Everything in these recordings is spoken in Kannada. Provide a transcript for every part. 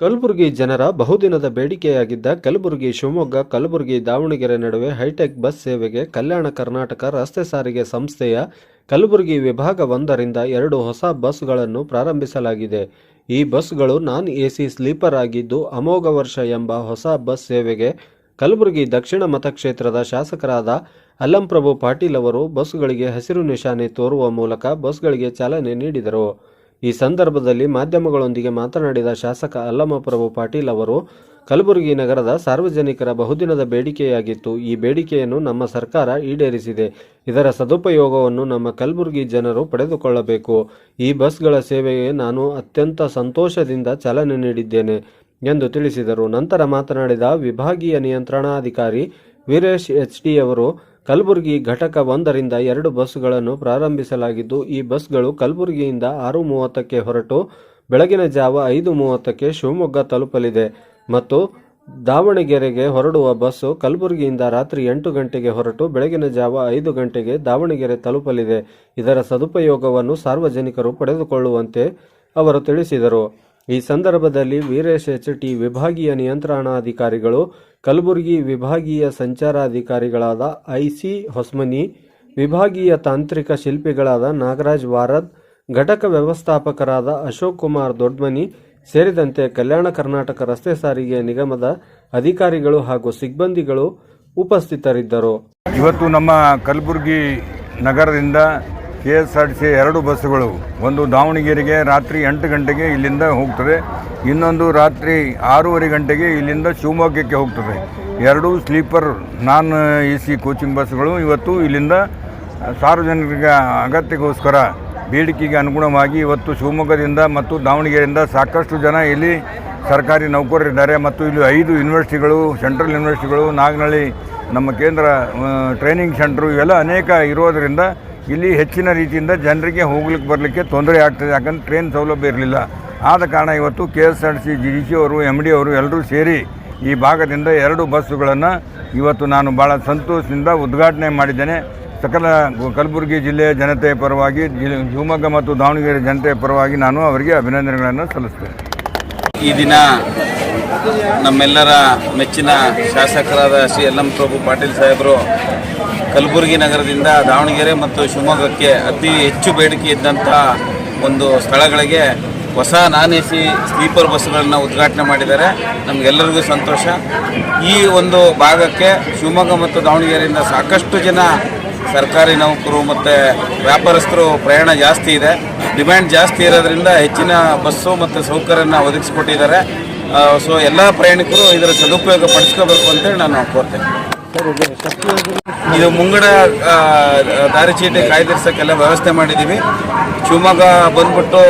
ಕಲಬುರಗಿ ಜನರ ಬಹುದಿನದ ಬೇಡಿಕೆಯಾಗಿದ್ದ ಕಲಬುರಗಿ ಶಿವಮೊಗ್ಗ ಕಲಬುರಗಿ ದಾವಣಗೆರೆ ನಡುವೆ ಹೈಟೆಕ್ ಬಸ್ ಸೇವೆಗೆ ಕಲ್ಯಾಣ ಕರ್ನಾಟಕ ರಸ್ತೆ ಸಾರಿಗೆ ಸಂಸ್ಥೆಯ ಕಲಬುರಗಿ ವಿಭಾಗ 1ರಿಂದ 2 ಹೊಸ ಬಸ್ಗಳನ್ನು ಪ್ರಾರಂಭಿಸಲಾಗಿದೆ. ಈ ಬಸ್ಗಳು ನಾನ್ ಎಸಿ ಸ್ಲೀಪರ್ ಆಗಿದ್ದು ಅಮೋಘ ವರ್ಷ ಎಂಬ ಹೊಸ ಬಸ್ ಸೇವೆಗೆ ಕಲಬುರಗಿ ದಕ್ಷಿಣ ಮತಕ್ಷೇತ್ರದ ಶಾಸಕರಾದ ಅಲ್ಲಂಪ್ರಭು ಪಾಟೀಲ್ ಅವರು ಬಸ್ಗಳಿಗೆ ಹಸಿರು ನಿಶಾನೆ ತೋರುವ ಮೂಲಕ ಬಸ್ಗಳಿಗೆ ಚಾಲನೆ ನೀಡಿದರು. ಈ ಸಂದರ್ಭದಲ್ಲಿ ಮಾಧ್ಯಮಗಳೊಂದಿಗೆ ಮಾತನಾಡಿದ ಶಾಸಕ ಅಲ್ಲಂಪ್ರಭು ಪಾಟೀಲ್ ಅವರು, ಕಲಬುರಗಿ ನಗರದ ಸಾರ್ವಜನಿಕರ ಬಹುದಿನದ ಬೇಡಿಕೆಯಾಗಿತ್ತು. ಈ ಬೇಡಿಕೆಯನ್ನು ನಮ್ಮ ಸರ್ಕಾರ ಈಡೇರಿಸಿದೆ. ಇದರ ಸದುಪಯೋಗವನ್ನು ನಮ್ಮ ಕಲಬುರಗಿ ಜನರು ಪಡೆದುಕೊಳ್ಳಬೇಕು. ಈ ಬಸ್ಗಳ ಸೇವೆಗೆ ನಾನು ಅತ್ಯಂತ ಸಂತೋಷದಿಂದ ಚಾಲನೆ ನೀಡಿದ್ದೇನೆ ಎಂದು ತಿಳಿಸಿದರು. ನಂತರ ಮಾತನಾಡಿದ ವಿಭಾಗೀಯ ನಿಯಂತ್ರಣಾಧಿಕಾರಿ ವೀರೇಶ್ ಎಚ್.ಡಿ. ಅವರು, ಕಲಬುರಗಿ ಘಟಕ 1ರಿಂದ 2 ಬಸ್ಗಳನ್ನು ಪ್ರಾರಂಭಿಸಲಾಗಿದ್ದು, ಈ ಬಸ್ಗಳು ಕಲಬುರಗಿಯಿಂದ 6:30ಕ್ಕೆ ಹೊರಟು ಬೆಳಗಿನ ಜಾವ 5:30ಕ್ಕೆ ಶಿವಮೊಗ್ಗ ತಲುಪಲಿದೆ ಮತ್ತು ದಾವಣಗೆರೆಗೆ ಹೊರಡುವ ಬಸ್ಸು ಕಲಬುರಗಿಯಿಂದ ರಾತ್ರಿ 8 ಗಂಟೆಗೆ ಹೊರಟು ಬೆಳಗಿನ ಜಾವ 5 ಗಂಟೆಗೆ ದಾವಣಗೆರೆ ತಲುಪಲಿದೆ. ಇದರ ಸದುಪಯೋಗವನ್ನು ಸಾರ್ವಜನಿಕರು ಪಡೆದುಕೊಳ್ಳುವಂತೆ ಅವರು ತಿಳಿಸಿದರು. ಈ ಸಂದರ್ಭದಲ್ಲಿ ವೀರೇಶ್ ಎಚ್.ಟಿ. ವಿಭಾಗೀಯ ನಿಯಂತ್ರಣಾಧಿಕಾರಿಗಳು, ಕಲಬುರಗಿ ವಿಭಾಗೀಯ ಸಂಚಾರಾಧಿಕಾರಿಗಳಾದ ಐ.ಸಿ. ಹೊಸ್ಮನಿ, ವಿಭಾಗೀಯ ತಾಂತ್ರಿಕ ಶಿಲ್ಪಿಗಳಾದ ನಾಗರಾಜ್ ವಾರದ್, ಘಟಕ ವ್ಯವಸ್ಥಾಪಕರಾದ ಅಶೋಕ್ ಕುಮಾರ್ ದೊಡ್ಮನಿ ಸೇರಿದಂತೆ ಕಲ್ಯಾಣ ಕರ್ನಾಟಕ ರಸ್ತೆ ಸಾರಿಗೆ ನಿಗಮದ ಅಧಿಕಾರಿಗಳು ಹಾಗೂ ಸಿಬ್ಬಂದಿಗಳು ಉಪಸ್ಥಿತರಿದ್ದರು. ಇವತ್ತು ನಮ್ಮ ಕಲಬುರಗಿ ನಗರದಿಂದ KSRTC 2 ಬಸ್ಸುಗಳು, ಒಂದು ದಾವಣಗೆರೆಗೆ ರಾತ್ರಿ 8 ಗಂಟೆಗೆ ಇಲ್ಲಿಂದ ಹೋಗ್ತದೆ, ಇನ್ನೊಂದು ರಾತ್ರಿ 6:30 ಗಂಟೆಗೆ ಇಲ್ಲಿಂದ ಶಿವಮೊಗ್ಗಕ್ಕೆ ಹೋಗ್ತದೆ. 2 ಸ್ಲೀಪರ್ ನಾನ್ ಎಸಿ ಕೋಚಿಂಗ್ ಬಸ್ಸುಗಳು ಇವತ್ತು ಇಲ್ಲಿಂದ ಸಾರ್ವಜನಿಕರಿಗೆ ಅಗತ್ಯಕ್ಕೋಸ್ಕರ ಬೇಡಿಕೆಗೆ ಅನುಗುಣವಾಗಿ ಇವತ್ತು ಶಿವಮೊಗ್ಗದಿಂದ ಮತ್ತು ದಾವಣಗೆರೆಯಿಂದ ಸಾಕಷ್ಟು ಜನ ಇಲ್ಲಿ ಸರ್ಕಾರಿ ನೌಕರರಿದ್ದಾರೆ ಮತ್ತು ಇಲ್ಲಿ 5 ಯೂನಿವರ್ಸಿಟಿಗಳು, ಸೆಂಟ್ರಲ್ ಯೂನಿವರ್ಸಿಟಿಗಳು, ನಾಗನಹಳ್ಳಿ ನಮ್ಮ ಕೇಂದ್ರ ಟ್ರೈನಿಂಗ್ ಸೆಂಟ್ರು ಇವೆಲ್ಲ ಅನೇಕ ಇರೋದರಿಂದ ಇಲ್ಲಿ ಹೆಚ್ಚಿನ ರೀತಿಯಿಂದ ಜನರಿಗೆ ಹೋಗ್ಲಿಕ್ಕೆ ಬರಲಿಕ್ಕೆ ತೊಂದರೆ ಆಗ್ತದೆ. ಯಾಕಂದರೆ ಟ್ರೈನ್ ಸೌಲಭ್ಯ ಇರಲಿಲ್ಲ. ಆದ ಕಾರಣ ಇವತ್ತು KSRTC GDC ಅವರು MD ಅವರು ಎಲ್ಲರೂ ಸೇರಿ ಈ ಭಾಗದಿಂದ 2 ಬಸ್ಸುಗಳನ್ನು ಇವತ್ತು ನಾನು ಭಾಳ ಸಂತೋಷದಿಂದ ಉದ್ಘಾಟನೆ ಮಾಡಿದ್ದೇನೆ. ಸಕಲ ಕಲಬುರಗಿ ಜಿಲ್ಲೆಯ ಜನತೆಯ ಪರವಾಗಿ, ಶಿವಮೊಗ್ಗ ಮತ್ತು ದಾವಣಗೆರೆ ಜನತೆಯ ಪರವಾಗಿ ನಾನು ಅವರಿಗೆ ಅಭಿನಂದನೆಗಳನ್ನು ಸಲ್ಲಿಸ್ತೇನೆ. ಈ ದಿನ ನಮ್ಮೆಲ್ಲರ ಮೆಚ್ಚಿನ ಶಾಸಕರಾದ ಶ್ರೀ ಅಲ್ಲಂಪ್ರಭು ಪಾಟೀಲ್ ಸಾಹೇಬರು ಕಲಬುರಗಿ ನಗರದಿಂದ ದಾವಣಗೆರೆ ಮತ್ತು ಶಿವಮೊಗ್ಗಕ್ಕೆ ಅತಿ ಹೆಚ್ಚು ಬೇಡಿಕೆ ಇದ್ದಂಥ ಒಂದು ಸ್ಥಳಗಳಿಗೆ ಹೊಸ ನಾನ್ ಎಸಿ ಸ್ಲೀಪರ್ ಬಸ್ಸುಗಳನ್ನು ಉದ್ಘಾಟನೆ ಮಾಡಿದ್ದಾರೆ. ನಮಗೆಲ್ಲರಿಗೂ ಸಂತೋಷ. ಈ ಒಂದು ಭಾಗಕ್ಕೆ ಶಿವಮೊಗ್ಗ ಮತ್ತು ದಾವಣಗೆರೆಯಿಂದ ಸಾಕಷ್ಟು ಜನ ಸರ್ಕಾರಿ ನೌಕರು ಮತ್ತು ವ್ಯಾಪಾರಸ್ಥರು ಪ್ರಯಾಣ ಜಾಸ್ತಿ ಇದೆ. ಡಿಮ್ಯಾಂಡ್ ಜಾಸ್ತಿ ಇರೋದ್ರಿಂದ ಹೆಚ್ಚಿನ ಬಸ್ಸು ಮತ್ತು ಸೌಕರ್ಯನ ಒದಗಿಸಿಕೊಟ್ಟಿದ್ದಾರೆ. ಸೊ ಎಲ್ಲ ಪ್ರಯಾಣಿಕರು ಇದರ ಸದುಪಯೋಗ ಪಡಿಸ್ಕೋಬೇಕು ಅಂತೇಳಿ ನಾನು ಕೋರ್ತೇನೆ. ಇದು ಮುಂಗಡ ದಾರಿ ಚೀಟಿ ಕಾಯ್ದಿರಿಸೋಕ್ಕೆಲ್ಲ ವ್ಯವಸ್ಥೆ ಮಾಡಿದ್ದೀವಿ. ಶಿವಮೊಗ್ಗ ಬಂದ್ಬಿಟ್ಟು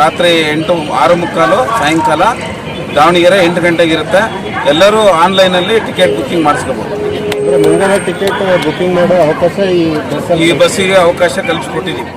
ರಾತ್ರಿ 6:45 ಸಾಯಂಕಾಲ, ದಾವಣಗೆರೆ 8 ಗಂಟೆಗೆ ಇರುತ್ತೆ. ಎಲ್ಲರೂ ಆನ್ಲೈನಲ್ಲಿ ಟಿಕೆಟ್ ಬುಕ್ಕಿಂಗ್ ಮಾಡಿಸ್ಕೋಬೋದು. ಮುಂಗಡ ಟಿಕೆಟ್ ಬುಕ್ಕಿಂಗ್ ಮಾಡೋ ಅವಕಾಶ ಈ ಬಸ್ಸಿಗೆ ಅವಕಾಶ ಕಲ್ಪಿಸ್ಕೊಟ್ಟಿದ್ದೀವಿ.